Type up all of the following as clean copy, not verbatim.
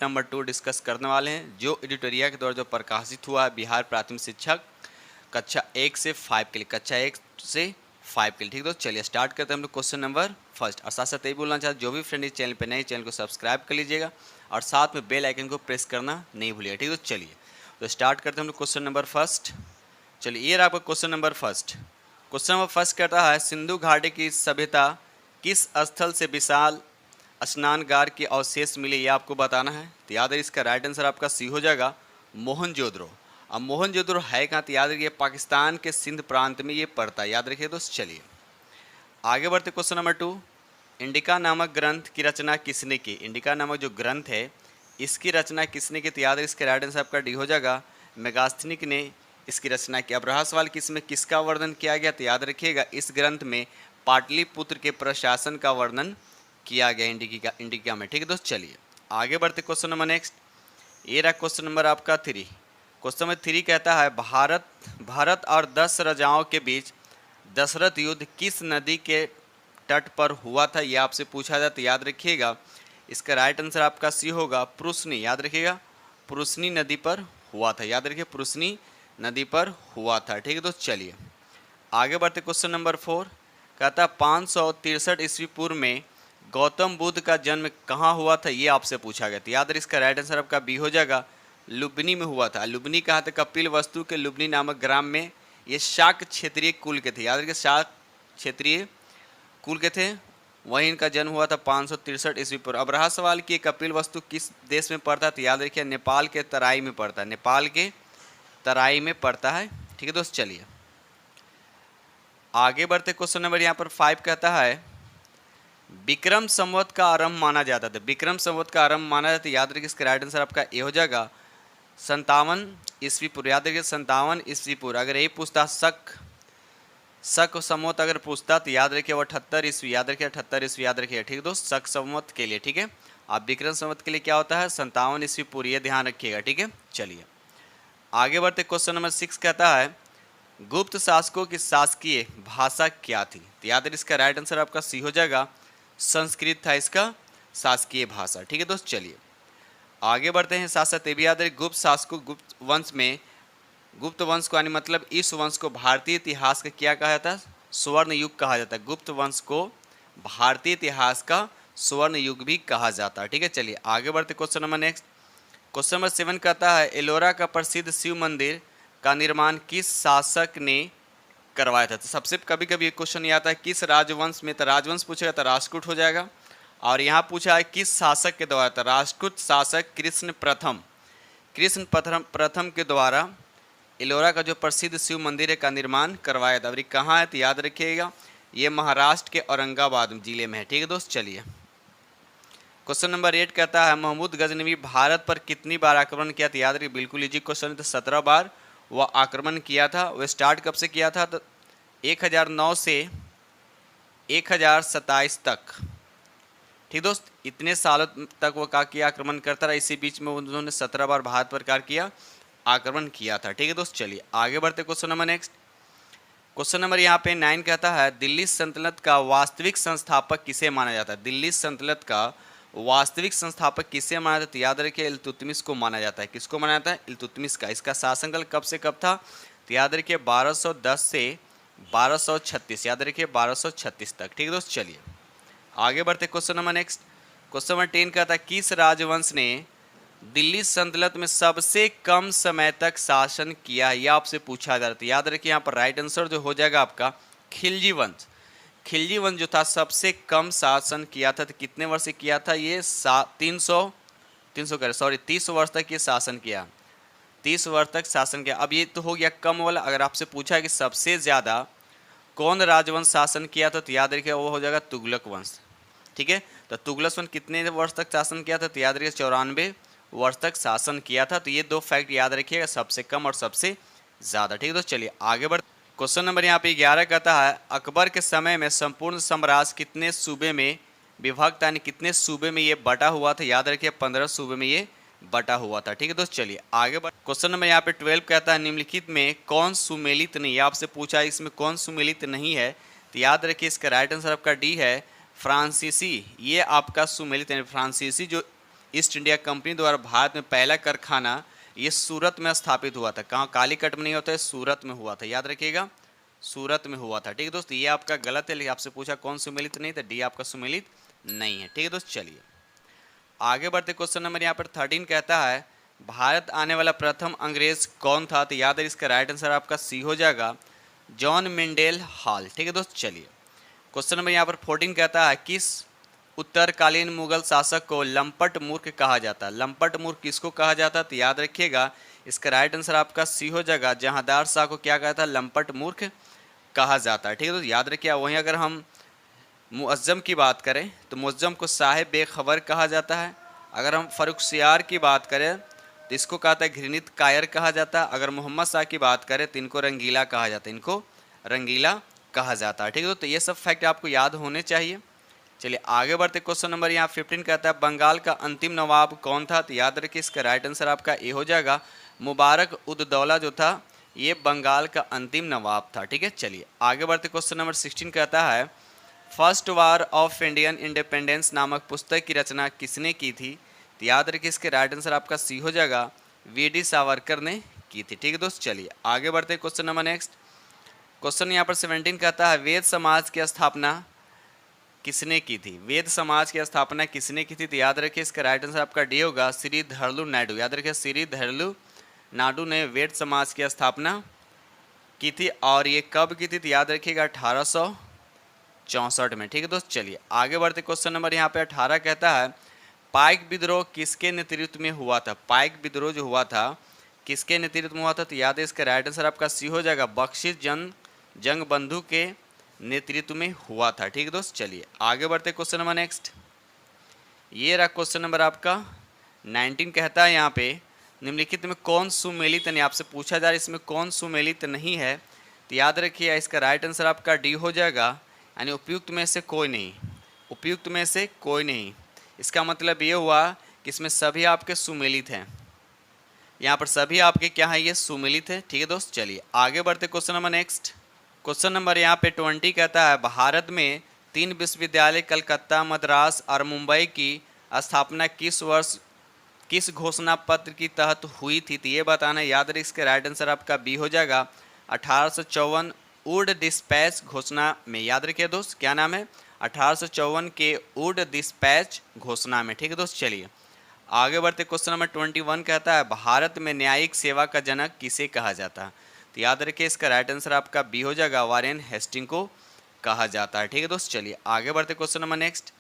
Number 2 discuss करने वाले हैं, जो एडिटोरिया के द्वारा जो प्रकाशित हुआ है बिहार प्राथमिक शिक्षक कक्षा 1 से 5 के लिए, कक्षा 1 से 5 के लिए। ठीक है दोस्त, चलिए स्टार्ट करते हैं हम लोग क्वेश्चन नंबर फर्स्ट। और साथ साथ यही बोलना चाहते जो भी फ्रेंड इस चैनल पर नए, चैनल को सब्सक्राइब कर लीजिएगा और साथ में बेल आइकन को प्रेस करना नहीं भूलिएगा। ठीक है दोस्त, चलिए तो स्टार्ट करते हैं हम लोग क्वेश्चन नंबर फर्स्ट। चलिए ये रहा आपका question number first. Question number first कहता है, सिंधु घाटी की सभ्यता किस स्थल से विशाल स्नानगार के अवशेष मिले, ये आपको बताना है। तो याद है इसका राइट आंसर आपका सी हो जाएगा मोहनजोदड़ो। अब मोहनजोदड़ो है कहाँ, तो याद रखिए पाकिस्तान के सिंध प्रांत में ये पड़ता है, याद रखिए दोस्त। चलिए आगे बढ़ते क्वेश्चन नंबर 2। इंडिका नामक ग्रंथ की रचना किसने की? इंडिका नामक जो ग्रंथ है इसकी रचना किसने की? तो याद है इसका राइट आंसर आपका डी हो जाएगा मेगास्थनीक ने इसकी रचना की। अब रहा सवाल कि इसमें किसका वर्णन किया गया, तो याद रखिएगा इस ग्रंथ में पाटलिपुत्र के प्रशासन का वर्णन किया गया इंडिका में। ठीक है दोस्त, चलिए आगे बढ़ते क्वेश्चन नंबर नेक्स्ट। ये रहा क्वेश्चन नंबर आपका 3। क्वेश्चन नंबर 3 कहता है, भारत और 10 राजाओं के बीच दशरथ युद्ध किस नदी के तट पर हुआ था, ये आपसे पूछा जाए। तो याद रखिएगा इसका राइट आंसर आपका सी होगा पुरुषनी। याद रखिएगा पुरुषनी नदी पर हुआ था, याद रखिए पुरुषनी नदी पर हुआ था। ठीक है दोस्त, चलिए आगे बढ़ते क्वेश्चन नंबर 4 कहता 563 ईस्वी पूर्व में गौतम बुद्ध का जन्म कहाँ हुआ था, ये आपसे पूछा गया। तो याद है इसका राइट आंसर आपका बी हो जाएगा लुम्बिनी में हुआ था। लुम्बिनी कहाँ थे? कपिल वस्तु के लुम्बिनी नामक ग्राम में। ये शाक्त क्षत्रिय कुल के थे, याद रखिए शाक्त क्षत्रिय कुल के थे, वहीं इनका जन्म हुआ था 563 ईस्वी पूर्व। अब रहा सवाल कि कपिल वस्तु किस देश में पड़ता है, तो याद रखिए नेपाल के तराई में पड़ता है, नेपाल के तराई में पड़ता है। ठीक है दोस्त, चलिए आगे बढ़ते क्वेश्चन नंबर यहाँ पर 5 कहता है, विक्रम संवत का आरंभ माना जाता था। विक्रम संवत का आरंभ माना जाता है, याद रखिए इसका राइट आंसर आपका ए हो जाएगा 57 ईस्वी पूर्व। याद रखिए 57 ईस्वी पूर्व। अगर यही पूछता शक संवत अगर पूछता तो याद रखिए 78 ईस्वी, याद रखिए 78 ईस्वी याद रखिए। ठीक है दोस्त, शक संवत के लिए। ठीक है, आप विक्रम संवत के लिए क्या होता है 57 ईस्वी पूर्व, ये ध्यान रखिएगा। ठीक है, चलिए आगे बढ़ते क्वेश्चन नंबर 6 कहता है, गुप्त शासकों की शासकीय भाषा क्या थी? तो याद है इसका राइट आंसर आपका सी हो जाएगा संस्कृत था इसका शासकीय भाषा। ठीक है दोस्त, चलिए आगे बढ़ते हैं। साथ साथ ये भी याद है गुप्त शासकों, गुप्त वंश में, गुप्त वंश को यानी मतलब इस वंश को भारतीय इतिहास का क्या कहा जाता है? स्वर्ण युग कहा जाता है। गुप्त वंश को भारतीय इतिहास का स्वर्ण युग भी कहा जाता है। ठीक है, चलिए आगे बढ़ते question number next. Question number 7 कहता है, एलोरा का प्रसिद्ध शिव मंदिर का निर्माण किस शासक ने करवाया था? तो सबसे कभी कभी एक क्वेश्चन ये आता है किस राजवंश में, तो राजवंश पूछेगा तो राष्ट्रकूट हो जाएगा। और यहाँ पूछा है किस शासक के द्वारा, तो राष्ट्रकूट शासक कृष्ण प्रथम के द्वारा एलोरा का जो प्रसिद्ध शिव मंदिर है का निर्माण करवाया था। और ये कहाँ है, तो याद रखिएगा ये महाराष्ट्र के औरंगाबाद जिले में है। ठीक है दोस्त, चलिए क्वेश्चन नंबर 8 कहता है, महमूद गजनवी भारत पर कितनी बार आक्रमण किया? तो याद रखिए बिल्कुल इजी क्वेश्चन, तो 17 बार वह आक्रमण किया था। वह स्टार्ट कब से किया था? तो 1009 से 1027 तक। ठीक दोस्त, इतने सालों तक वो क्या किया आक्रमण करता रहा। इसी बीच में उन्होंने 17 बार भारत पर क्या किया आक्रमण किया था। ठीक है दोस्त, चलिए आगे बढ़ते question number next. Question number यहाँ पे 9 कहता है, दिल्ली सल्तनत का वास्तविक संस्थापक किसे माना जाता है? दिल्ली सल्तनत का वास्तविक संस्थापक किसे माना जाता है? तो याद रखिए इल्तुतमिश को माना जाता है। किसको माना जाता है? इल्तुतमिश का। इसका शासनकाल कब से कब था? तो याद रखिए 1210 से 1236, याद रखिए 1236 तक। ठीक है दोस्त, चलिए आगे बढ़ते question number next. Question number 10 कहता है, किस राजवंश ने दिल्ली सल्तनत में सबसे कम समय तक शासन किया, यह आपसे पूछा जा रहा था। याद रखिए यहाँ पर राइट आंसर जो हो जाएगा आपका खिलजी वंश। खिलजी वंश जो था सबसे कम शासन किया था। तो कितने वर्ष से किया था ये? 30 वर्ष तक ये शासन किया, 30 वर्ष तक शासन किया। अब ये तो हो गया कम वाला। अगर आपसे पूछा है कि सबसे ज़्यादा कौन राजवंश शासन किया था, तो याद रखिए वो हो जाएगा तुगलक वंश। ठीक है, तो तुगलक वंश कितने वर्ष तक शासन किया था? तो याद रखिए 94 वर्ष तक शासन किया था। तो ये दो फैक्ट याद रखिएगा, सबसे कम और सबसे ज़्यादा। ठीक है दोस्त, चलिए आगे बढ़। क्वेश्चन नंबर यहाँ पे 11 कहता है, अकबर के समय में संपूर्ण साम्राज्य कितने सूबे में विभक्त, यानी कितने सूबे में ये बटा हुआ था? याद रखिए 15 सूबे में ये बटा हुआ था। ठीक है दोस्त, चलिए आगे बढ़। क्वेश्चन नंबर यहाँ पे 12 कहता है, निम्नलिखित में कौन सुमेलित नहीं? आपसे पूछा है इसमें कौन सुमेलित नहीं है, तो याद रखिए इसका राइट आंसर आपका डी है फ्रांसीसी। ये आपका सुमेलित है। फ्रांसीसी जो ईस्ट इंडिया कंपनी द्वारा भारत में पहला कारखाना ये सूरत में स्थापित हुआ था। कहाँ? कालीकट में नहीं होता है, सूरत में हुआ था, याद रखिएगा, सूरत में हुआ था। ठीक है दोस्त, ये आपका गलत है, लेकिन आपसे पूछा कौन सुमेलित नहीं, तो डी आपका सुमेलित नहीं है। ठीक है दोस्त, चलिए आगे बढ़ते। क्वेश्चन नंबर यहाँ पर 13 कहता है भारत आने वाला प्रथम अंग्रेज कौन था? तो याद है इसका राइट आंसर आपका सी हो जाएगा, जॉन मेंडेल हॉल। ठीक है दोस्त, चलिए क्वेश्चन नंबर यहाँ पर 14 कहता है किस उत्तरकालीन मुगल शासक को लंपट मूर्ख कहा जाता है? लंपट मूर्ख किसको कहा जाता है? तो याद रखिएगा इसका राइट आंसर आपका सी हो जाएगा, जहांदार शाह को क्या कहता है? लंपट मूर्ख कहा जाता है। ठीक है, तो याद रखिए। वहीं अगर हम मुअज्जम की बात करें तो मुअज्जम को साहिब बेखबर कहा जाता है। अगर हम फर्रुखसियार की बात करें तो इसको कहता है घृणित कायर कहा जाता है। अगर मोहम्मद शाह की बात करें तो इनको रंगीला कहा जाता है, इनको रंगीला कहा जाता है। ठीक है, तो ये सब फैक्ट आपको याद होने चाहिए। चलिए आगे बढ़ते। क्वेश्चन नंबर यहाँ 15 कहता है बंगाल का अंतिम नवाब कौन था? तो याद रखिए इसका राइट आंसर आपका ए हो जाएगा, मुबारक उद दौला जो था ये बंगाल का अंतिम नवाब था। ठीक है, चलिए आगे बढ़ते। क्वेश्चन नंबर 16 कहता है first war of Indian independence नामक पुस्तक की रचना किसने की थी? तो याद रखिए इसके राइट आंसर आपका सी हो जाएगा, वी.डी. सावरकर ने की थी। ठीक है दोस्त, चलिए आगे बढ़ते। क्वेश्चन नंबर नेक्स्ट क्वेश्चन यहाँ पर 17 कहता है वेद समाज की स्थापना किसने की थी? वेद समाज की स्थापना किसने की थी? तो याद रखिए इसका राइट आंसर आपका डी होगा, श्री धरलू नायडू। याद रखिए श्री धरलू नायडू ने वेद समाज की स्थापना की थी। और ये कब की थी? तो याद रखिएगा 1864 में। ठीक है दोस्त, चलिए आगे बढ़ते। क्वेश्चन नंबर यहाँ पे 18 कहता है पाइक विद्रोह किसके नेतृत्व में हुआ था? पाइक विद्रोह जो हुआ था किसके नेतृत्व में हुआ था? तो याद है इसका राइट आंसर आपका सी हो जाएगा, बख्शिश जंग बंधु के नेतृत्व में हुआ था। ठीक है दोस्त, चलिए आगे बढ़ते। क्वेश्चन नंबर नेक्स्ट ये रहा क्वेश्चन नंबर आपका 19 कहता है यहाँ पे निम्नलिखित में कौन सुमेलित नहीं, आपसे पूछा जा रहा है इसमें कौन सुमेलित नहीं है? तो याद रखिए इसका राइट आंसर आपका डी हो जाएगा, यानी उपयुक्त में से कोई नहीं, उपयुक्त में से कोई नहीं। इसका मतलब ये हुआ कि इसमें सभी आपके सुमेलित हैं, यहाँ पर सभी आपके क्या है? ये सुमेलित है। ठीक है दोस्त, चलिए आगे बढ़ते। Question number next question number यहाँ पे 20 कहता है भारत में 3 विश्वविद्यालय कलकत्ता, मद्रास और मुंबई की स्थापना किस वर्ष किस घोषणा पत्र की तहत हुई थी? तो ये बताना। याद रखिए इसका राइट आंसर आपका बी हो जाएगा, 1854 वुड डिस्पैच घोषणा में। याद रखिए दोस्त क्या नाम है? 1854 के वुड डिस्पैच घोषणा में। ठीक है दोस्त, चलिए आगे बढ़ते। क्वेश्चन नंबर 21 कहता है भारत में न्यायिक सेवा का जनक किसे कहा जाता है? तो याद रखिए इसका राइट आंसर आपका बी हो जाएगा, वारेन हेस्टिंग को कहा जाता है। ठीक है दोस्त, चलिए आगे बढ़ते। क्वेश्चन नंबर नेक्स्ट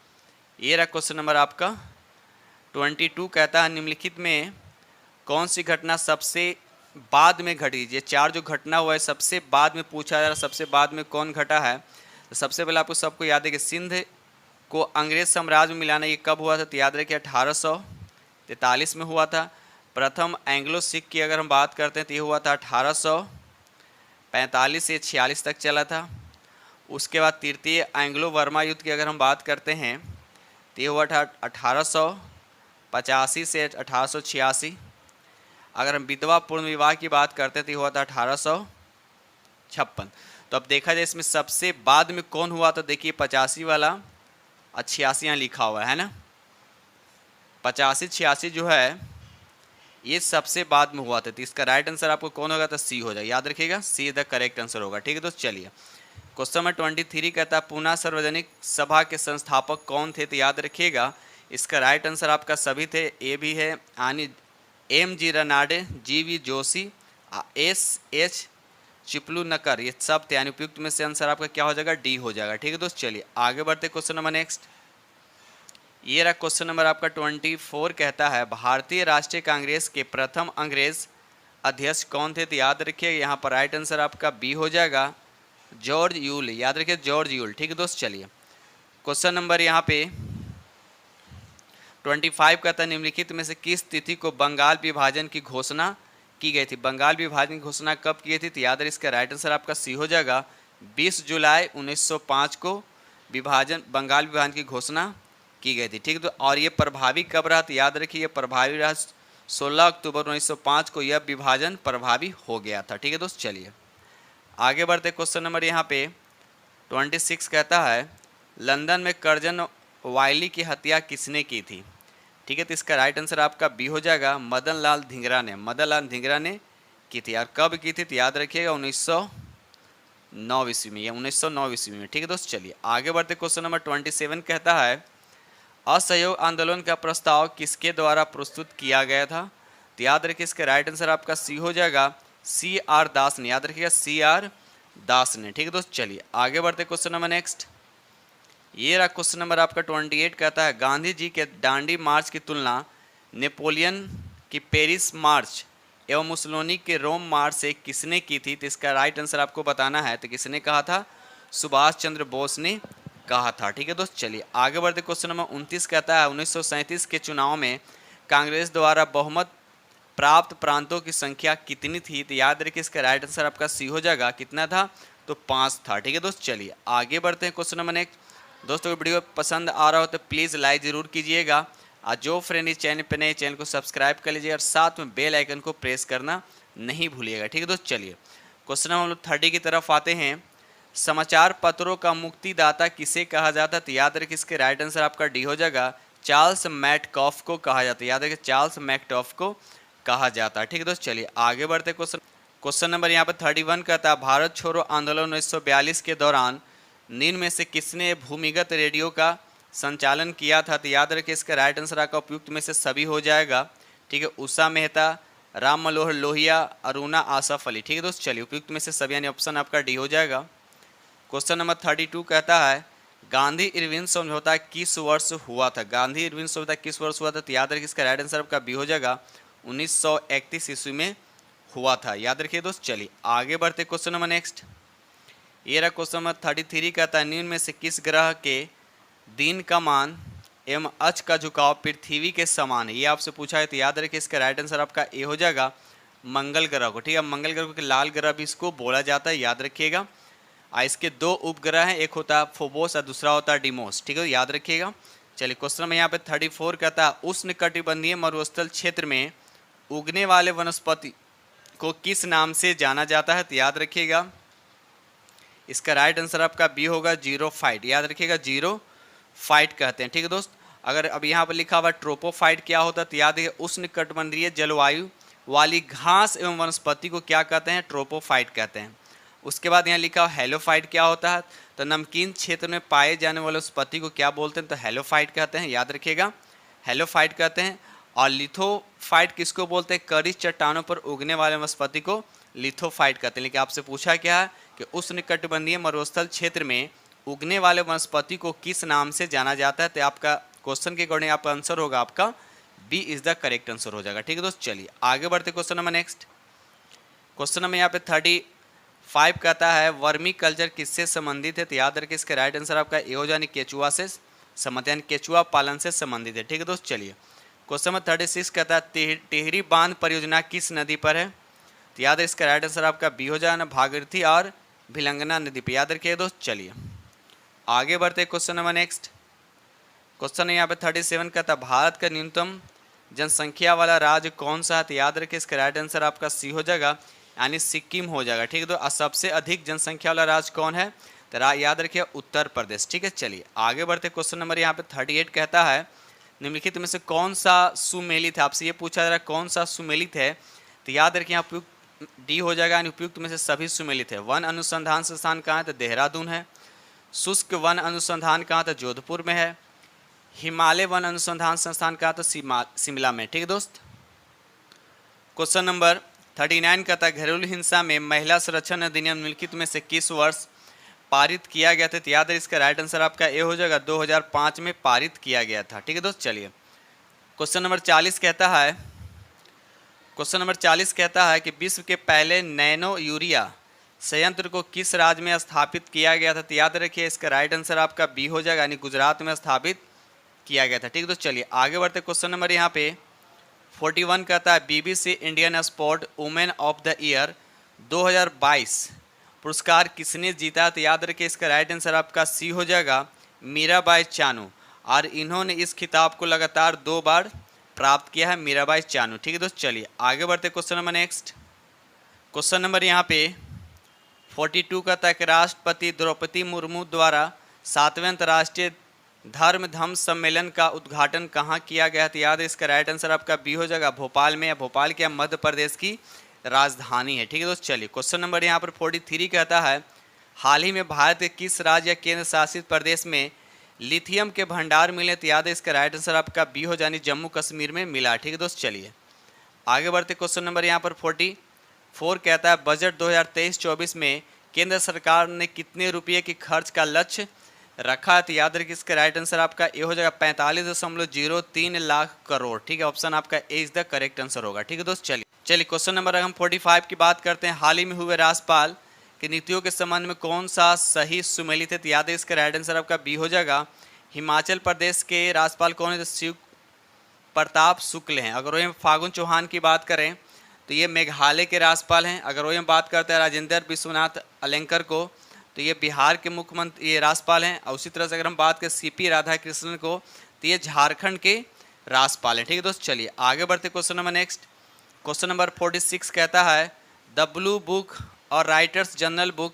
ये रहा क्वेश्चन नंबर आपका 22 कहता है निम्नलिखित में कौन सी घटना सबसे बाद में घटी? ये 4 जो घटना हुआ है सबसे बाद में पूछा जा रहा है, सबसे बाद में कौन घटा है? तो सबसे पहले आपको सबको याद है कि सिंध को अंग्रेज साम्राज्य में मिलाना ये कब हुआ था? तो याद रखिए 1843 में हुआ था। प्रथम एंग्लो सिख की अगर हम बात करते हैं तो ये हुआ था 1845 से 46 तक चला था। उसके बाद तृतीय एंग्लो वर्मा युद्ध की अगर हम बात करते हैं तो ये हुआ था 1885 से 1886। अगर हम विधवा पूर्ण विवाह की बात करते हैं तो ये हुआ था 1856। तो अब देखा जाए इसमें सबसे बाद में कौन हुआ? तो देखिए 85 वाला और 86 यहाँ लिखा हुआ है ना, 85-86 जो है ये सबसे बाद में हुआ था। तो इसका राइट आंसर आपको कौन होगा? तो सी हो जाएगा। याद रखिएगा सी द करेक्ट आंसर होगा। ठीक है दोस्त, चलिए क्वेश्चन नंबर 23 कहता है पूना सार्वजनिक सभा के संस्थापक कौन थे? तो याद रखिएगा इसका राइट आंसर आपका सभी थे, ए भी है, यानी M.G. Ranade, G.V. Joshi, S.H. Chiplun नकर, ये सब थे, यानी उपयुक्त में से आंसर आपका क्या हो जाएगा? डी हो जाएगा। ठीक है दोस्त, चलिए आगे बढ़ते। क्वेश्चन नंबर नेक्स्ट ये रहा क्वेश्चन नंबर आपका 24 कहता है भारतीय राष्ट्रीय कांग्रेस के प्रथम अंग्रेज अध्यक्ष कौन थे? तो याद रखिए यहाँ पर राइट आंसर आपका बी हो जाएगा, जॉर्ज यूल। याद रखिए जॉर्ज यूल। ठीक है दोस्त, चलिए क्वेश्चन नंबर यहाँ पे 25 कहता है निम्नलिखित में से किस तिथि को बंगाल विभाजन की घोषणा की गई थी? बंगाल विभाजन की घोषणा कब की गई थी? तो याद रखिए इसका राइट आंसर आपका सी हो जाएगा, 20 जुलाई 1905 को बंगाल विभाजन की घोषणा की गई थी। ठीक है, तो और ये प्रभावी कब रहा? तो याद रखिए ये प्रभावी रहा 16 अक्टूबर 1905 को यह विभाजन प्रभावी हो गया था। ठीक है दोस्त, चलिए आगे बढ़ते। क्वेश्चन नंबर यहाँ पे 26 कहता है लंदन में कर्जन वाइली की हत्या किसने की थी? ठीक है, तो इसका राइट आंसर आपका बी हो जाएगा, मदन लाल धिंगरा ने। मदन लाल धिंगरा ने की थी, और कब की थी तो याद रखिएगा 1909 ईस्वी में, या 1909 ईस्वी में। ठीक है दोस्त, चलिए आगे बढ़ते। क्वेश्चन नंबर 27 कहता है असहयोग आंदोलन का प्रस्ताव किसके द्वारा प्रस्तुत किया गया था? तो याद रखिए इसका राइट आंसर आपका सी हो जाएगा, सी आर दास ने। याद रखिएगा सी आर दास ने। ठीक है दोस्त, चलिए आगे बढ़ते क्वेश्चन नंबर नेक्स्ट। ये रहा क्वेश्चन नंबर आपका 28 कहता है गांधी जी के दांडी मार्च की तुलना नेपोलियन की पेरिस मार्च एवं मुसोलिनी के रोम मार्च से किसने की थी? तो इसका राइट आंसर आपको बताना है। तो किसने कहा था? सुभाष चंद्र बोस ने कहा था। ठीक है दोस्त, चलिए आगे बढ़ते। क्वेश्चन नंबर 29 कहता है 1937 के चुनाव में कांग्रेस द्वारा बहुमत प्राप्त प्रांतों की संख्या कितनी थी? तो याद रखिए इसका राइट आंसर आपका सी हो जाएगा, कितना था? तो 5 था। ठीक है दोस्त, चलिए आगे बढ़ते हैं। Question number next. दोस्तों वीडियो पसंद आ रहा हो तो प्लीज़ लाइक ज़रूर कीजिएगा, और जो फ्रेंड इस चैनल पर नए चैनल को सब्सक्राइब कर लीजिए और साथ में बेल आइकन को प्रेस करना नहीं भूलिएगा। ठीक है दोस्त, चलिए क्वेश्चन नंबर हम लोग 30 की तरफ आते हैं। समाचार पत्रों का मुक्तिदाता किसे कहा जाता है? तो याद रखिए इसके राइट आंसर आपका डी हो जाएगा, चार्ल्स मैटकॉफ को कहा जाता है। याद रखिए चार्ल्स मैटकॉफ को कहा जाता है। ठीक है दोस्त, चलिए आगे बढ़ते। क्वेश्चन नंबर यहाँ पर 31 कहता है भारत छोड़ो आंदोलन 1942 के दौरान निम्न में से किसने भूमिगत रेडियो का संचालन किया था? तो याद रखिए इसका राइट आंसर आपका उपयुक्त में से सभी हो जाएगा। ठीक है, उषा मेहता, राम मनोहर लोहिया, अरुणा आसफ अली। ठीक है दोस्त, चलिए उपयुक्त में से सभी, यानी ऑप्शन आपका डी हो जाएगा। क्वेश्चन नंबर 32 कहता है गांधी इरविन समझौता किस वर्ष हुआ था? गांधी इरविन समझौता किस वर्ष हुआ था? तो याद रखिए इसका राइट आंसर आपका बी हो जाएगा, 1931 ईस्वी में हुआ था। याद रखिए दोस्त, चलिए आगे बढ़ते। Question number next. ये रहा क्वेश्चन नंबर 33 कहता है निम्न में से किस ग्रह के दिन का मान एवं अक्ष का झुकाव पृथ्वी के समान है? ये आपसे पूछा है। तो याद रखिए इसका राइट आंसर आपका ए हो जाएगा, मंगल ग्रह को। ठीक है, मंगल ग्रह को लाल ग्रह भी इसको बोला जाता है, याद रखिएगा। इसके 2 उपग्रह हैं, एक होता है फोबोस और दूसरा होता है डिमोस। ठीक है, याद रखिएगा। चलिए क्वेश्चन में यहाँ पे 34 कहता है उष्णकटिबंधीय मरुस्थल क्षेत्र में उगने वाले वनस्पति को किस नाम से जाना जाता है? तो याद रखिएगा इसका राइट आंसर आपका बी होगा, जीरोफाइट। याद रखिएगा जीरोफाइट कहते हैं। ठीक है दोस्त, अगर अब यहाँ पर लिखा हुआ ट्रोपोफाइट क्या होता है? तो याद रखिए उष्णकटिबंधीय जलवायु वाली घास एवं वनस्पति को क्या कहते हैं? ट्रोपोफाइट कहते हैं। उसके बाद यहाँ लिखा हुआ हेलोफाइट क्या होता है? तो नमकीन क्षेत्र में पाए जाने वाले वनस्पति को क्या बोलते हैं? तो हेलोफाइट कहते हैं। याद रखिएगा हेलोफाइट कहते हैं। और लिथोफाइट किसको बोलते हैं? कड़ी चट्टानों पर उगने वाले वनस्पति को लिथोफाइट कहते हैं। लेकिन आपसे पूछा क्या है कि उष्णकटिबंधीय मरुस्थल क्षेत्र में उगने वाले वनस्पति को किस नाम से जाना जाता है? तो आपका क्वेश्चन के अकॉर्डिंग आपका आंसर होगा, आपका B is the correct answer हो जाएगा। ठीक है दोस्त, चलिए आगे बढ़ते question number next. Question number यहाँ पे 35 कहता है वर्मी कल्चर किससे संबंधित है? तो याद रखिए इसका राइट आंसर आपका ए हो जाए, केचुआ से संबंधित, यानी केचुआ पालन से संबंधित है। ठीक है दोस्त, चलिए क्वेश्चन नंबर 36 कहता है टिहरी बांध परियोजना किस नदी पर है? तो याद है इसका राइट आंसर आपका बी हो जाए, भागीरथी और भिलंगना नदी पर। याद रखिए दोस्त, चलिए आगे बढ़ते क्वेश्चन नंबर नेक्स्ट। क्वेश्चन यहाँ पे 37 कहता है भारत का न्यूनतम जनसंख्या वाला राज्य कौन सा है? तो याद रखिए इसका राइट आंसर आपका सी हो जाएगा, यानी सिक्किम हो जाएगा। ठीक है, तो सबसे अधिक जनसंख्या वाला राज्य कौन है? तो याद रखिए उत्तर प्रदेश। ठीक है, चलिए आगे बढ़ते। क्वेश्चन नंबर यहाँ पे 38 कहता है निम्नलिखित में से कौन सा सुमेलित है? आपसे ये पूछा जा रहा है कौन सा सुमेलित है? तो याद रखिए यहाँ उपयुक्त डी हो जाएगा, यानी उपयुक्त में से सभी सुमेलित है। वन अनुसंधान संस्थान कहाँ है? तो देहरादून है। शुष्क वन अनुसंधान कहाँ? तो जोधपुर में है। हिमालय वन अनुसंधान संस्थान कहाँ? तो शिमला में। ठीक है दोस्त, क्वेश्चन नंबर 39 कहता है घरेलू हिंसा में महिला संरक्षण अधिनियम निम्नलिखित में से किस वर्ष पारित किया गया था? तो याद है इसका राइट आंसर आपका ए हो जाएगा, 2005 में पारित किया गया था। ठीक है दोस्त, चलिए क्वेश्चन नंबर 40 कहता है कि विश्व के पहले नैनो यूरिया संयंत्र को किस राज्य में स्थापित किया गया था? तो याद रखिए इसका राइट आंसर आपका बी हो जाएगा, यानी गुजरात में स्थापित किया गया था। ठीक है दोस्त, चलिए आगे बढ़ते। क्वेश्चन नंबर यहाँ पे 41 कहता है BBC Indian sport women of the year 2022 पुरस्कार किसने जीता? तो याद रखिए इसका राइट आंसर आपका सी हो जाएगा, मीराबाई चानू। और इन्होंने इस खिताब को लगातार 2 बार प्राप्त किया है, मीराबाई चानू। ठीक है दोस्त, चलिए आगे बढ़ते question number next. Question number यहाँ पे 42 कहता है कि राष्ट्रपति द्रौपदी मुर्मू द्वारा 7वें अंतर्राष्ट्रीय धर्म धम्म सम्मेलन का उद्घाटन कहाँ किया गया? तो याद है इसका राइट आंसर आपका बी हो जाएगा, भोपाल में। या भोपाल क्या मध्य प्रदेश की राजधानी है। ठीक है दोस्त, चलिए क्वेश्चन नंबर यहाँ पर 43 कहता है हाल ही में भारत के किस राज्य या केंद्र शासित प्रदेश में लिथियम के भंडार मिले? तो याद है इसका राइट आंसर आपका बी हो जानी जम्मू कश्मीर में मिला। ठीक है दोस्त, चलिए आगे बढ़ते। क्वेश्चन नंबर यहाँ पर 44 कहता है बजट 2023-24 में केंद्र सरकार ने कितने रुपये की खर्च का लक्ष्य रखा है? तो याद रखिए इसका राइट आंसर आपका ए हो जाएगा 45.03 लाख करोड़। ठीक है, ऑप्शन आपका ए इज द करेक्ट आंसर होगा। ठीक है दोस्त, चलिए क्वेश्चन नंबर हम 45 की बात करते हैं। हाल ही में हुए राज्यपाल की नीतियों के संबंध में कौन सा सही सुमेलित है? तो याद है इसका राइट आंसर आपका बी हो जाएगा। हिमाचल प्रदेश के राज्यपाल कौन है? तो शिव प्रताप शुक्ल हैं। अगर वही फागुन चौहान की बात करें तो ये मेघालय के राज्यपाल हैं। अगर वही हम बात करते हैं राजेंद्र विश्वनाथ अलेंकर को तो ये बिहार के मुख्यमंत्री ये राज्यपाल हैं। और उसी तरह से अगर हम बात करें सीपी राधाकृष्णन को तो ये झारखंड के राज्यपाल हैं। ठीक है दोस्त, चलिए आगे बढ़ते question number next. Question number 46 कहता है द ब्लू बुक और राइटर्स जनरल बुक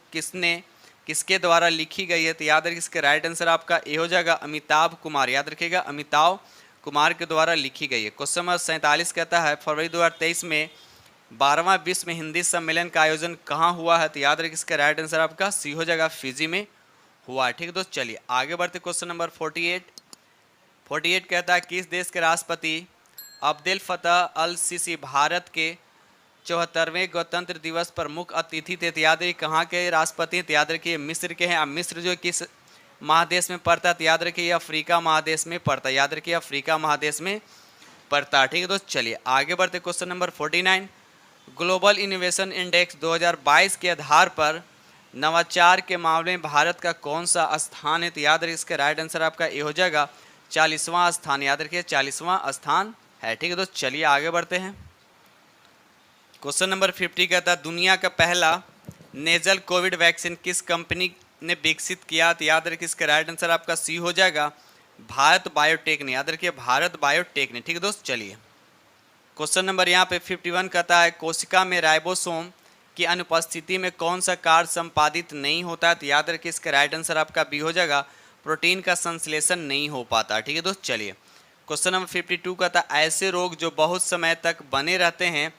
किसके द्वारा लिखी गई है? तो याद रखिए इसका राइट आंसर आपका ए हो जाएगा अमिताभ कुमार। याद रखिएगा अमिताभ कुमार के द्वारा लिखी गई है। क्वेश्चन नंबर 47 कहता है फरवरी 2023 में 12वां विश्व हिंदी सम्मेलन का आयोजन कहाँ हुआ है? तो याद रखिए इसका राइट आंसर आपका सी हो जाएगा फिजी में हुआ। ठीक है दोस्त, चलिए आगे बढ़ते क्वेश्चन नंबर 48 कहता है किस देश के राष्ट्रपति अब्देल फतह अल सीसी भारत के 74वें गणतंत्र दिवस पर मुख्य अतिथि थे? तो याद रखिए कहाँ के राष्ट्रपति? तो याद रखिए मिस्र के हैं। अब मिस्र जो किस महादेश में पड़ता है? तो याद रखिए अफ्रीका महादेश में पड़ता है। याद रखिए अफ्रीका महादेश में पड़ता है। ठीक है दोस्त, चलिए आगे बढ़ते question number 49 global innovation index 2022 के आधार पर नवाचार के मामले में भारत का कौन सा स्थान है? तो याद रखिए इसका राइट आंसर आपका ए हो जाएगा 40वां स्थान। याद रखिए 40वां स्थान है। ठीक है दोस्त, चलिए आगे बढ़ते हैं। क्वेश्चन नंबर 50 कहता है दुनिया का पहला नेजल कोविड वैक्सीन किस कंपनी ने विकसित किया? तो याद रखिए इसका राइट आंसर आपका सी हो जाएगा भारत बायोटेक ने। याद रखिए भारत बायोटेक ने। ठीक है दोस्त, चलिए क्वेश्चन नंबर यहाँ पे 51 कहता है कोशिका में राइबोसोम की अनुपस्थिति में कौन सा कार्य संपादित नहीं होता है? तो याद रखिए इसका राइट आंसर आपका बी हो जाएगा प्रोटीन का संश्लेषण नहीं हो पाता। ठीक है दोस्त, चलिए क्वेश्चन नंबर 52 कहता है ऐसे रोग जो बहुत समय तक बने रहते हैं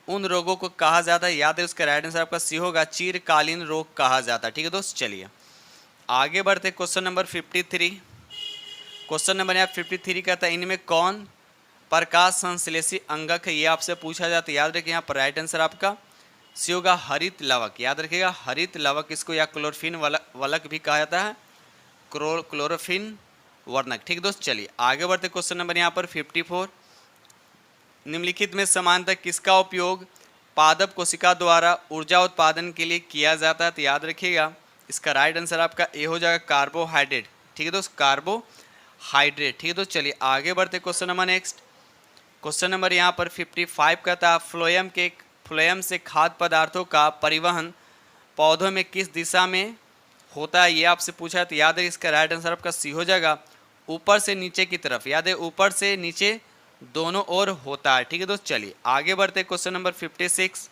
उन रोगों को कहा जाता है? याद है उसका राइट आंसर आपका सी होगा चिरकालीन रोग कहा जाता है। ठीक है दोस्त, चलिए आगे बढ़ते क्वेश्चन नंबर 53। क्वेश्चन नंबर यहाँ 53 कहता है इनमें कौन प्रकाश संश्लेषी अंगक है? ये आपसे पूछा जाता है। याद रखिए यहाँ पर राइट आंसर आपका सी होगा हरित लवक। याद रखिएगा हरित लवक, इसको या क्लोरोफिन वलक भी कहा जाता है, क्लोरोफिन वर्णक। ठीक दोस्त, चलिए आगे बढ़ते क्वेश्चन नंबर यहाँ पर 54 निम्नलिखित में समानतः किसका उपयोग पादप कोशिका द्वारा ऊर्जा उत्पादन के लिए किया जाता है? तो याद रखिएगा इसका राइट आंसर आपका ए हो जाएगा कार्बोहाइड्रेट। ठीक है दोस्त, कार्बोहाइड्रेट। ठीक है दोस्त, चलिए आगे बढ़ते question number next. Question number यहाँ पर 55 का था फ्लोएम से खाद्य पदार्थों का परिवहन पौधों में किस दिशा में होता है? ये आपसे पूछा है। तो याद है इसका राइट आंसर आपका सी हो जाएगा ऊपर से नीचे की तरफ। याद है ऊपर से नीचे दोनों ओर होता है। ठीक है दोस्त, चलिए आगे बढ़ते क्वेश्चन नंबर 56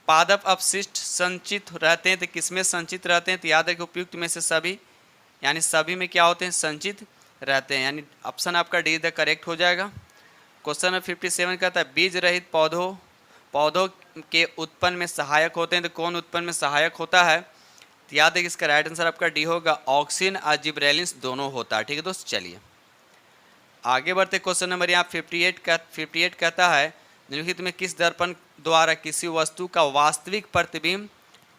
पादप अपशिष्ट संचित रहते हैं तो किसमें संचित रहते हैं? तो याद है कि उपयुक्त में से सभी, यानी सभी में क्या होते हैं? संचित रहते हैं, यानी ऑप्शन आपका डी द करेक्ट हो जाएगा। क्वेश्चन नंबर 57 कहता है बीज रहित पौधों के उत्पन्न में सहायक होते हैं तो कौन उत्पन्न में सहायक होता है? तो याद है कि इसका राइट आंसर आपका डी होगा ऑक्सिन और जिब्रेलिन्स दोनों होता है। ठीक है दोस्त, चलिए आगे बढ़ते क्वेश्चन नंबर यहाँ 58 कहता है निम्नलिखित में किस दर्पण द्वारा किसी वस्तु का वास्तविक प्रतिबिंब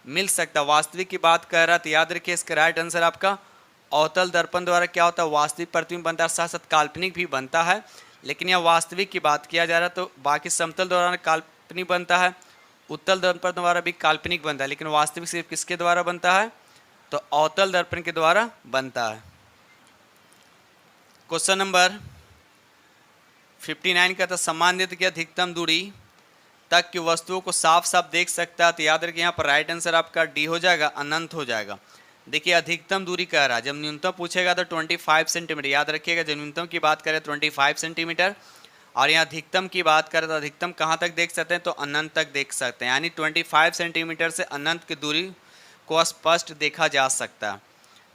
मिल सकता है? वास्तविक की बात कर रहा है तो याद रखिए इसका राइट आंसर आपका अवतल दर्पण द्वारा क्या होता है? वास्तविक प्रतिबिंब बनता है, साथ साथ काल्पनिक भी बनता है, लेकिन यह वास्तविक की बात किया जा रहा है। तो बाकी समतल द्वारा काल्पनिक बनता है, उत्तल दर्पण द्वारा भी काल्पनिक बनता है, लेकिन वास्तविक सिर्फ किसके द्वारा बनता है? तो अवतल दर्पण के द्वारा बनता है। क्वेश्चन नंबर 59 का था सामान्यतः की अधिकतम दूरी तक की वस्तुओं को साफ साफ देख सकता है? तो याद रखिए यहाँ पर राइट आंसर आपका डी हो जाएगा अनंत हो जाएगा। देखिए अधिकतम दूरी कह रहा है, जब न्यूनतम पूछेगा तो 25 सेंटीमीटर। याद रखिएगा जब न्यूनतम की बात करें 25 सेंटीमीटर और यहाँ अधिकतम की बात करें तो अधिकतम कहाँ तक देख सकते हैं? तो अनंत तक देख सकते हैं, यानी 25 सेंटीमीटर से अनंत की दूरी को स्पष्ट देखा जा सकता है।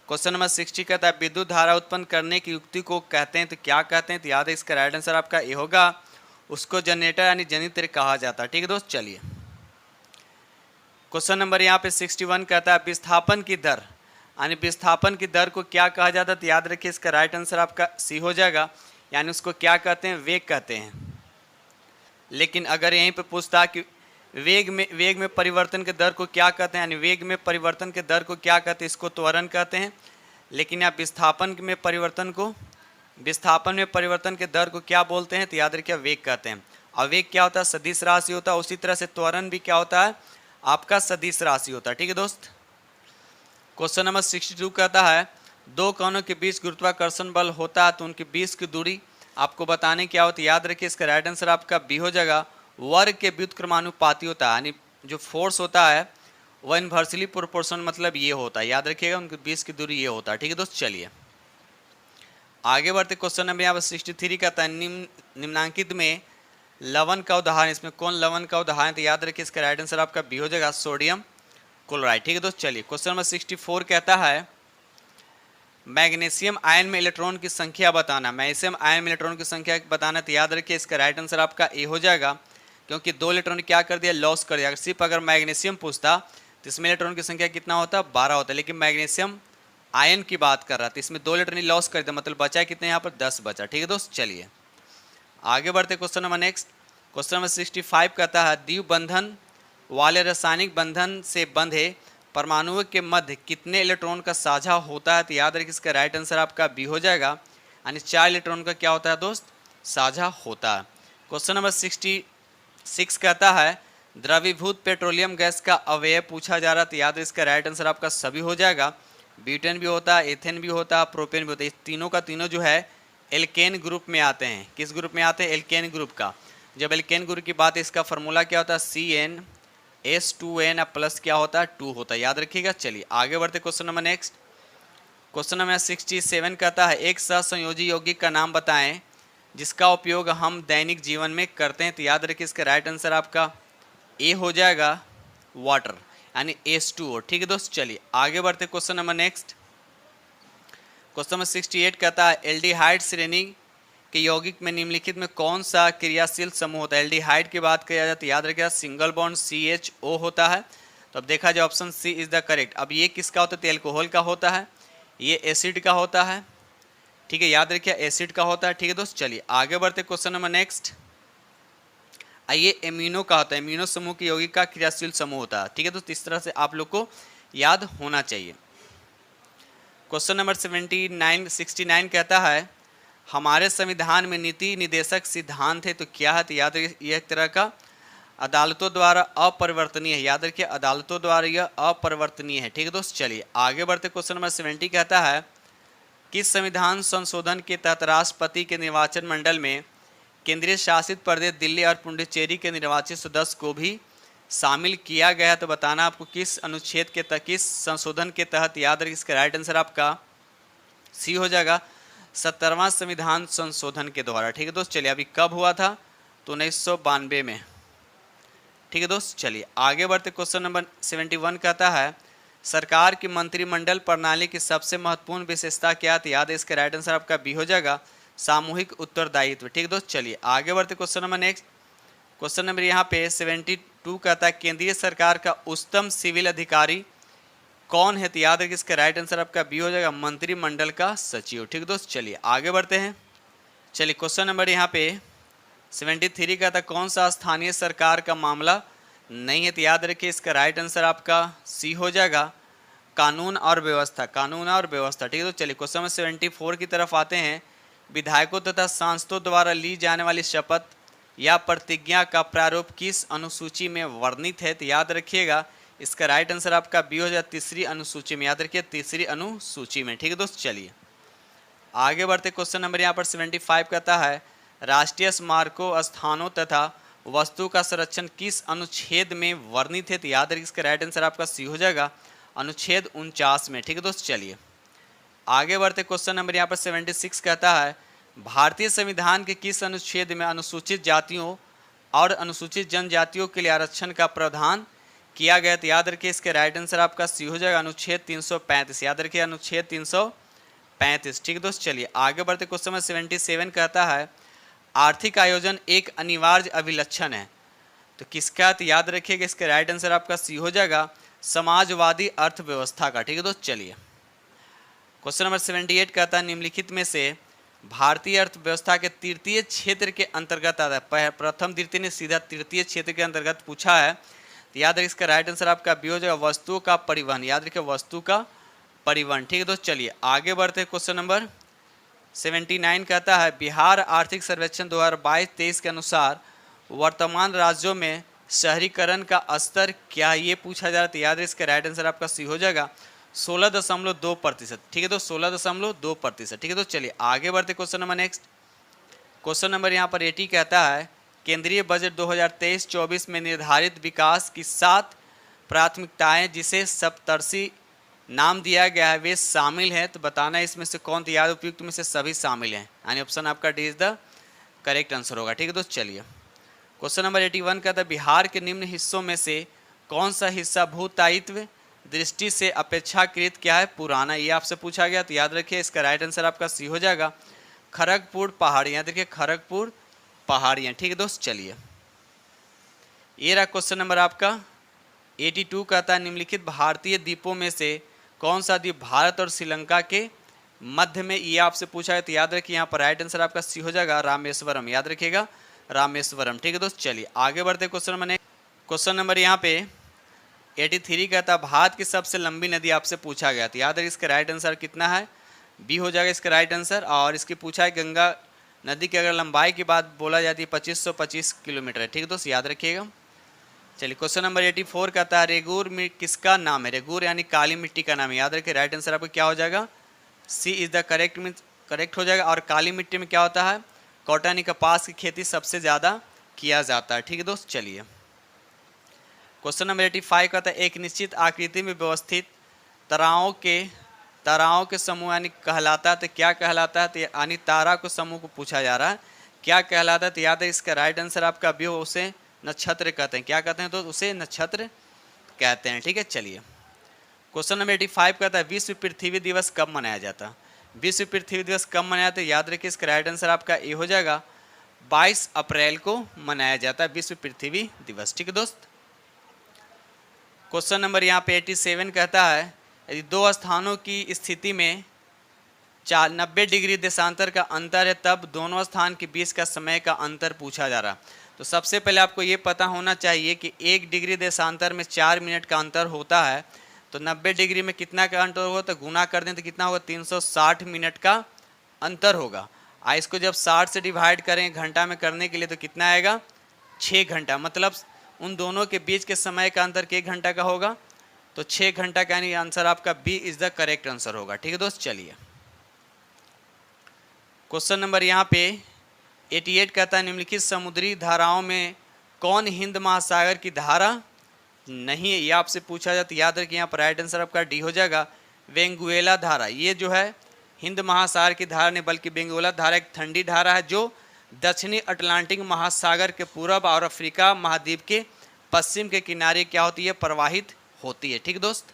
क्वेश्चन नंबर 60 कहता है विद्युत धारा उत्पन्न करने की युक्ति को कहते हैं तो क्या कहते हैं, तो याद है इसका राइट आंसर आपका ए होगा, उसको जनरेटर यानी जनित्र कहा जाता है। ठीक है दोस्त, चलिए क्वेश्चन नंबर यहाँ पे 61 कहता है विस्थापन की दर यानी विस्थापन की दर को क्या कहा जाता है, तो याद रखिए इसका राइट आंसर आपका सी हो जाएगा, यानी उसको क्या कहते हैं, वेग कहते हैं। लेकिन अगर यहीं पे पूछता कि वेग में परिवर्तन के दर को क्या कहते हैं, यानी वेग में परिवर्तन के दर को क्या कहते हैं, इसको त्वरण कहते हैं। लेकिन यहाँ विस्थापन में परिवर्तन के दर को क्या बोलते हैं, तो याद रखिए वेग कहते हैं। और वेग क्या होता है, सदिश राशि होता है। उसी तरह से त्वरण भी क्या होता है, आपका सदिश राशि होता है। ठीक है दोस्त, क्वेश्चन नंबर 62 कहता है दो कणों के बीच गुरुत्वाकर्षण बल होता है तो उनके बीच की दूरी आपको बताने क्या होती है। याद रखिए इसका राइट आंसर आपका बी हो जाएगा, वर्ग के व्युत्क्रमानुपाती होता है, यानी जो फोर्स होता है वह इन्वर्सली प्रोपोर्शनल मतलब ये होता है। याद रखिएगा उनके बीच की दूरी ये होता है। ठीक है दोस्त, चलिए आगे बढ़ते। क्वेश्चन नंबर यहाँ पर 63 कहता है निम्नांकित में लवण का उदाहरण, इसमें कौन लवण का उदाहरण, तो याद रखिए इसका राइट आंसर आपका बी हो जाएगा, सोडियम क्लोराइड। ठीक है दोस्त, चलिए क्वेश्चन नंबर 64 कहता है मैग्नीशियम आयन में इलेक्ट्रॉन की संख्या बताना। मैग्नीशियम आयन में इलेक्ट्रॉन की संख्या बताना, तो याद रखिए इसका राइट आंसर आपका ए हो जाएगा, क्योंकि 2 इलेक्ट्रॉन क्या कर दिया, लॉस कर दिया। सिर्फ अगर मैग्नीशियम पूछता तो इसमें इलेक्ट्रॉन की संख्या कितना होता, 12 होता है। लेकिन मैग्नीशियम आयन की बात कर रहा था, इसमें 2 इलेक्ट्रॉन लॉस कर दिया, मतलब बचा कितने यहाँ पर 10 बचा। ठीक है दोस्त, चलिए आगे बढ़ते। Question number next, question number 65 कहता है द्विबंधन वाले रासायनिक बंधन से बंधे परमाणुओं के मध्य कितने इलेक्ट्रॉन का साझा होता है, तो याद रखिए इसका राइट आंसर आपका बी हो जाएगा, यानी 4 इलेक्ट्रॉन का क्या होता है दोस्त, साझा होता है। क्वेश्चन नंबर 66 कहता है द्रवीभूत पेट्रोलियम गैस का अवयव पूछा जा रहा है, तो याद रखिए इसका राइट आंसर आपका सभी हो जाएगा। ब्यूटेन भी होता है, एथेन भी होता है, प्रोपेन भी होता है। इस तीनों का तीनों जो है एल्केन ग्रुप में आते हैं। किस ग्रुप में आते हैं, एल्केन ग्रुप का। जब एल्केन ग्रुप की बात है, इसका फॉर्मूला क्या होता है, CnH2n प्लस क्या होता है, 2 होता है। याद रखिएगा, चलिए आगे बढ़ते। Question number next, question number 67 कहता है एक सहसंयोजी यौगिक का नाम बताएं जिसका उपयोग हम दैनिक जीवन में करते हैं, तो याद रखिए इसका राइट आंसर आपका ए हो जाएगा, वाटर यानी H2O। ठीक है दोस्त, चलिए आगे बढ़ते। Question number next, question number 68 कहता है एल्डिहाइड श्रेणी के यौगिक में निम्नलिखित में कौन सा क्रियाशील समूह होता है। एल्डिहाइड की बात किया जाए तो याद रखिएगा सिंगल बॉन्ड CHO होता है। तो अब देखा जाए option C is the correct. अब ये किसका होता है, तो एल्कोहल का होता है, ये एसिड का होता है। ठीक है, याद रखिए एसिड का होता है। ठीक है दोस्त, चलिए आगे बढ़ते। क्वेश्चन नंबर नेक्स्ट, ये एमिनो का होता है, एमिनो समूह के यौगिक का क्रियाशील समूह होता है। ठीक है दोस्त, इस तरह से आप लोग को याद होना चाहिए। क्वेश्चन नंबर 69 कहता है हमारे संविधान में नीति निदेशक सिद्धांत है, तो क्या है, तो याद रखिए यह एक तरह का अदालतों द्वारा अपरिवर्तनीय है। याद रखिए अदालतों द्वारा यह अपरिवर्तनीय है। ठीक है दोस्त, चलिए आगे बढ़ते। क्वेश्चन नंबर 70 कहता है किस संविधान संशोधन के तहत राष्ट्रपति के निर्वाचन मंडल में केंद्रीय शासित प्रदेश दिल्ली और पुडुचेरी के निर्वाचित सदस्य को भी शामिल किया गया, तो बताना आपको किस अनुच्छेद के तहत, किस संशोधन के तहत। याद रखिए इसका राइट आंसर आपका सी हो जाएगा, 70वां संविधान संशोधन के द्वारा। ठीक है दोस्त, चलिए अभी कब हुआ था, तो 1992 में। ठीक है दोस्त, चलिए आगे बढ़ते। क्वेश्चन नंबर 71 कहता है सरकार की मंत्रिमंडल प्रणाली की सबसे महत्वपूर्ण विशेषता क्या है, तो याद है इसका राइट आंसर आपका बी हो जाएगा, सामूहिक उत्तरदायित्व। ठीक है दोस्त, चलिए आगे बढ़ते। Question number next, question number यहाँ पे 72 कहता है केंद्रीय सरकार का उच्चतम सिविल अधिकारी कौन है, तो याद रखिए इसका राइट आंसर आपका बी हो जाएगा, मंत्रिमंडल का सचिव। ठीक है दोस्त, चलिए आगे बढ़ते हैं। चलिए क्वेश्चन नंबर यहाँ पे 73 कहता है कौन सा स्थानीय सरकार का मामला नहीं है, तो याद रखिए इसका राइट आंसर आपका सी हो जाएगा, कानून और व्यवस्था, कानून और व्यवस्था। ठीक है, तो चलिए क्वेश्चन नंबर 74 की तरफ आते हैं विधायकों तथा सांसदों द्वारा ली जाने वाली शपथ या प्रतिज्ञा का प्रारूप किस अनुसूची में वर्णित है, तो याद रखिएगा इसका राइट आंसर आपका बी हो जाए, तीसरी अनुसूची में। याद रखिए तीसरी अनुसूची में। ठीक है दोस्त, चलिए आगे बढ़ते। क्वेश्चन नंबर यहाँ पर 75 कहता है राष्ट्रीय स्मारकों स्थानों तथा वस्तु का संरक्षण किस अनुच्छेद में वर्णित है, तो याद रखिए इसका राइट आंसर आपका सी हो जाएगा, अनुच्छेद 49 में। ठीक है दोस्त, चलिए आगे बढ़ते। क्वेश्चन नंबर यहाँ पर 76 कहता है भारतीय संविधान के किस अनुच्छेद में अनुसूचित जातियों और अनुसूचित जनजातियों के लिए आरक्षण का प्रावधान किया गया। तो याद रखिए इसके राइट आंसर आपका सी हो जाएगा अनुच्छेद 335। याद रखिए अनुच्छेद 335। ठीक है दोस्त, चलिए आगे बढ़ते। क्वेश्चन नंबर 77 कहता है आर्थिक आयोजन एक अनिवार्य अभिलक्षण है। तो किसका? तो याद रखिएगा इसका राइट आंसर आपका सी हो जाएगा समाजवादी अर्थव्यवस्था का। ठीक है दोस्त, चलिए क्वेश्चन नंबर 78 कहता है निम्नलिखित में से भारतीय अर्थव्यवस्था के तृतीय क्षेत्र के अंतर्गत आता है। प्रथम द्वितीय ने सीधा तृतीय क्षेत्र के अंतर्गत पूछा है। तो याद रखिए इसका राइट आंसर आपका बी हो जाएगा वस्तुओं का परिवहन। याद रखिए वस्तु का परिवहन। ठीक है दोस्त, चलिए आगे बढ़ते। क्वेश्चन नंबर 79 कहता है बिहार आर्थिक सर्वेक्षण 2022-23 के अनुसार वर्तमान राज्यों में शहरीकरण का स्तर क्या है, ये पूछा जा रहा है। तो याद रखिए इसका राइट आंसर आपका सी हो जाएगा 16.2%। ठीक है तो 16.2%। ठीक है तो चलिए आगे बढ़ते। Question number next, question number यहाँ पर 80 कहता है केंद्रीय बजट 2023-24 में निर्धारित विकास की 7 प्राथमिकताएं जिसे सप्तर्षि नाम दिया गया है वे शामिल हैं। तो बताना इसमें से कौन? तो याद उपयुक्त में से सभी शामिल हैं, यानी ऑप्शन आपका D is the correct answer होगा। ठीक है दोस्त, चलिए क्वेश्चन नंबर 81 कहता है बिहार के निम्न हिस्सों में से कौन सा हिस्सा भूतायित्व दृष्टि से अपेक्षाकृत क्या है पुराना, ये आपसे पूछा गया। तो याद रखिए इसका राइट आंसर आपका सी हो जाएगा खड़गपुर पहाड़ियाँ। देखिए खड़गपुर पहाड़ियाँ। ठीक है दोस्त, चलिए ये रहा क्वेश्चन नंबर आपका 82 कहता है निम्नलिखित भारतीय द्वीपों में से कौन सा द्वीप भारत और श्रीलंका के मध्य में, ये आपसे पूछा है। तो याद रखिए यहाँ पर राइट आंसर आपका सी हो जाएगा रामेश्वरम। याद रखिएगा रामेश्वरम। ठीक है दोस्त, चलिए आगे बढ़ते। क्वेश्चन नंबर यहाँ पे 83 कहता है भारत की सबसे लंबी नदी आपसे पूछा गया। तो याद रखिए इसका राइट आंसर कितना है? बी हो जाएगा इसका राइट आंसर। और इसकी पूछा है गंगा नदी की अगर लंबाई की बात बोला जाती है 2525 किलोमीटर है। ठीक है दोस्त, याद रखिएगा। चलिए क्वेश्चन नंबर 84 कहता है रेगूर किसका नाम है? रेगूर यानी काली मिट्टी का नाम है। याद रखिए राइट आंसर आपका क्या हो जाएगा? सी इज द करेक्ट हो जाएगा। और काली मिट्टी में क्या होता है? कॉटन यानी कपास की खेती सबसे ज़्यादा किया जाता है। ठीक है दोस्त, चलिए क्वेश्चन नंबर 85 कहता है एक निश्चित आकृति में व्यवस्थित ताराओं के समूह यानी कहलाता है। तो क्या कहलाता है? तो यानी तारा को समूह को पूछा जा रहा है क्या कहलाता है। तो याद है इसका राइट आंसर आपका भी हो, उसे नक्षत्र कहते हैं। क्या कहते हैं? तो उसे नक्षत्र कहते हैं। ठीक है, चलिए क्वेश्चन नंबर 85 कहता है विश्व पृथ्वी दिवस कब मनाया जाता है? विश्व पृथ्वी दिवस कब मनाया जाता है? याद रखिए इसका राइट आंसर आपका ए हो जाएगा 22 अप्रैल को मनाया जाता है विश्व पृथ्वी दिवस। ठीक है दोस्त, क्वेश्चन नंबर यहाँ पे 87 कहता है यदि दो स्थानों की स्थिति में 90 डिग्री देशांतर का अंतर है तब दोनों स्थान के बीच का समय का अंतर पूछा जा रहा। तो सबसे पहले आपको ये पता होना चाहिए कि 1 डिग्री देशांतर में 4 मिनट का अंतर होता है। तो 90 डिग्री में कितना का अंतर होगा? तो गुना कर दें तो कितना होगा? 360 मिनट का अंतर होगा। इसको जब 60 से डिवाइड करें घंटा में करने के लिए तो कितना आएगा? 6 घंटा। मतलब उन दोनों के बीच के समय का अंतर 1 घंटा का होगा। तो 6 घंटा का यानी आंसर आपका B is the correct answer होगा। ठीक है दोस्त, चलिए क्वेश्चन नंबर यहाँ पे 88 कहता है निम्नलिखित समुद्री धाराओं में कौन हिंद महासागर की धारा नहीं है, ये आपसे पूछा जाता है। याद रखिए यहाँ पर राइट आंसर आपका डी हो जाएगा वेंगुएला धारा। ये जो है हिंद महासागर की धारा नहीं बल्कि वेंगुएला धारा एक ठंडी धारा है जो दक्षिणी अटलांटिक महासागर के पूर्व और अफ्रीका महाद्वीप के पश्चिम के किनारे क्या होती है? प्रवाहित होती है। ठीक दोस्त,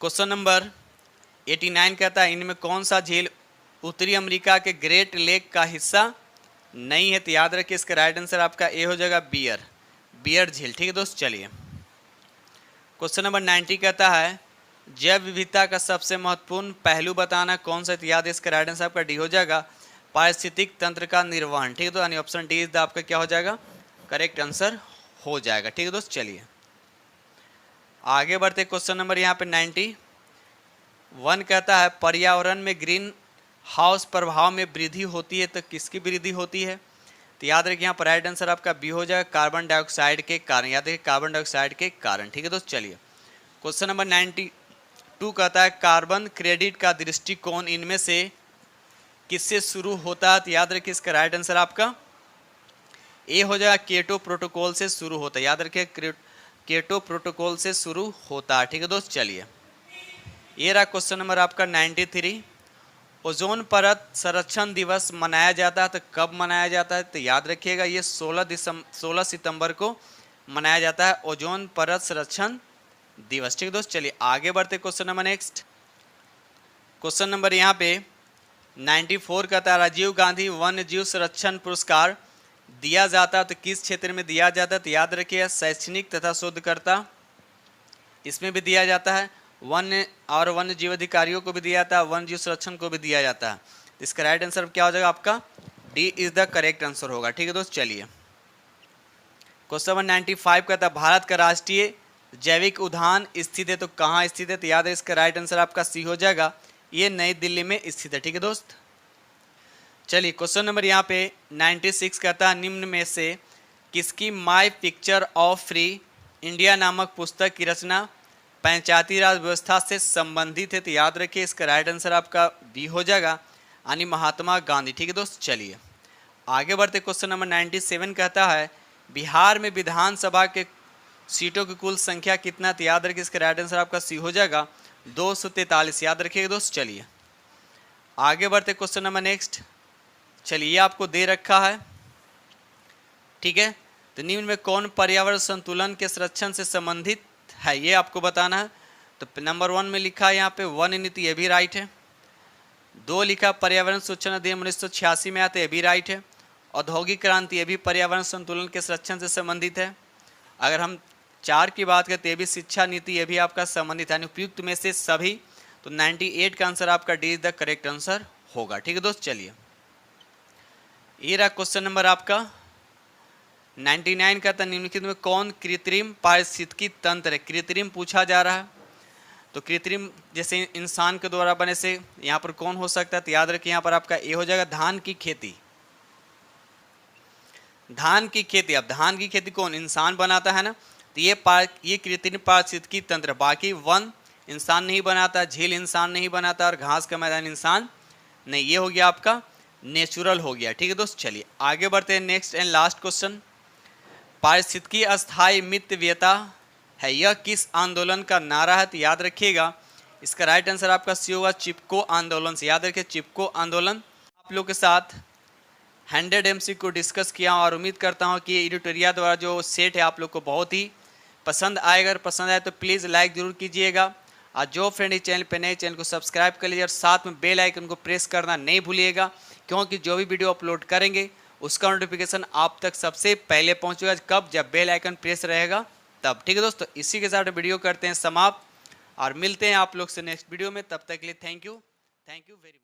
क्वेश्चन नंबर 89 कहता है इनमें कौन सा झील उत्तरी अमेरिका के ग्रेट लेक का हिस्सा नहीं है? तो याद रखिए इसका राइट आंसर आपका ए हो जाएगा बियर झील। ठीक है दोस्त, चलिए क्वेश्चन नंबर 90 कहता है जैव विविधता का सबसे महत्वपूर्ण पहलू बताना कौन सा? तो याद है इसका राइट आंसर आपका डी हो जाएगा पारिस्थितिक तंत्र का निर्वहन। ठीक है, तो यानी ऑप्शन डी इज द आपका क्या हो जाएगा? करेक्ट आंसर हो जाएगा। ठीक है दोस्त, चलिए आगे बढ़ते। क्वेश्चन नंबर यहाँ पे 91 कहता है पर्यावरण में ग्रीन हाउस प्रभाव में वृद्धि होती है तो किसकी वृद्धि होती है? तो याद रखिए यहाँ पर राइट आंसर आपका बी हो जाएगा कार्बन डाइऑक्साइड के कारण। याद रखिए कार्बन डाइऑक्साइड के कारण। ठीक है दोस्त, चलिए क्वेश्चन नंबर 92 कहता है कार्बन क्रेडिट का दृष्टिकोण इनमें से किससे शुरू होता है? तो याद रखिए इसका राइट आंसर आपका ए हो जाएगा कीटो प्रोटोकॉल से शुरू होता है। याद रखिए कीटो प्रोटोकॉल से शुरू होता है। ठीक है दोस्त, चलिए ये रहा क्वेश्चन नंबर आपका 93 ओजोन परत संरक्षण दिवस मनाया जाता है तो कब मनाया जाता है? तो याद रखिएगा ये 16 सितंबर को मनाया जाता है ओजोन परत संरक्षण दिवस। ठीक है दोस्त, चलिए आगे बढ़ते question number next. Question number यहाँ पे 94 का था, राजीव गांधी वन्य जीव संरक्षण पुरस्कार दिया जाता है तो किस क्षेत्र में दिया जाता है? तो याद रखिए शैक्षणिक तथा शोधकर्ता इसमें भी दिया जाता है, वन्य और वन्य जीव अधिकारियों को भी दिया जाता है, वन्य जीव संरक्षण को भी दिया जाता है। इसका राइट आंसर क्या हो जाएगा आपका? D is the correct answer होगा। ठीक है दोस्त, चलिए क्वेश्चन नंबर 95 का था, भारत का राष्ट्रीय जैविक उद्यान स्थित है तो कहाँ स्थित है? तो याद है इसका राइट आंसर आपका सी हो जाएगा, ये नई दिल्ली में स्थित है। ठीक है दोस्त, चलिए क्वेश्चन नंबर यहाँ पे 96 का था, निम्न में से किसकी my picture of free India नामक पुस्तक की रचना पंचायती राज व्यवस्था से संबंधित है? तो याद रखिए इसका राइट आंसर आपका बी हो जाएगा, यानी महात्मा गांधी। ठीक है दोस्त, चलिए आगे बढ़ते क्वेश्चन नंबर 97 कहता है, बिहार में विधानसभा के सीटों की कुल संख्या कितना? तो याद रखिए इसका राइट आंसर आपका सी हो जाएगा 243। याद रखिएगा दोस्त, चलिए आगे बढ़ते क्वेश्चन नंबर नेक्स्ट। चलिए ये आपको दे रखा है, ठीक है, तो निम्न में कौन पर्यावरण संतुलन के संरक्षण से संबंधित है, ये आपको बताना है। तो नंबर 1 में लिखा है यहाँ पे वन नीति, ये भी राइट है। 2 लिखा पर्यावरण सूचना अधिनियम 1986 में आते, ये भी राइट है। औद्योगिक क्रांति, ये भी पर्यावरण संतुलन के संरक्षण से संबंधित है। अगर हम 4 की बात करते, ये भी शिक्षा नीति, ये भी आपका संबंधित है। उपयुक्त में से सभी, तो 98 का आंसर आपका D is the correct answer होगा। ठीक है दोस्त, चलिए ये रहा क्वेश्चन नंबर आपका 99 का था, निम्नलिखित में कौन कृत्रिम पारिस्थितिकी तंत्र है? कृत्रिम पूछा जा रहा है, तो कृत्रिम जैसे इंसान के द्वारा बने से यहाँ पर कौन हो सकता है? तो याद रखिए यहाँ पर आपका ये हो जाएगा धान की खेती। धान की खेती, अब धान की खेती कौन? इंसान बनाता है ना, तो ये कृत्रिम पारिस्थितिकी तंत्र। बाकी वन इंसान नहीं बनाता, झील इंसान नहीं बनाता, और घास का मैदान इंसान नहीं, ये हो गया आपका नेचुरल हो गया। ठीक है दोस्त, चलिए आगे बढ़ते हैं नेक्स्ट एंड लास्ट क्वेश्चन। पारिस्थितिकी अस्थायी मितव्ययता है, यह किस आंदोलन का नारा है? तो याद रखिएगा इसका राइट आंसर आपका सी होगा चिपको आंदोलन से। याद रखिए चिपको आंदोलन। आप लोग के साथ 100 MC को डिस्कस किया और उम्मीद करता हूँ कि एडिटोरिया द्वारा जो सेट है आप लोग को बहुत ही पसंद आएगा। अगर पसंद आए तो प्लीज़ लाइक जरूर कीजिएगा, और जो फ्रेंड इस चैनल पे नए, चैनल को सब्सक्राइब कर लीजिए और साथ में बेल आइकन को प्रेस करना नहीं भूलिएगा, क्योंकि जो भी वीडियो अपलोड करेंगे उसका नोटिफिकेशन आप तक सबसे पहले पहुंचेगा। कब? जब बेल आइकन प्रेस रहेगा तब। ठीक है दोस्तों, इसी के साथ वीडियो करते हैं समाप्त और मिलते हैं आप लोग से नेक्स्ट वीडियो में। तब तक के लिए थैंक यू वेरी मच।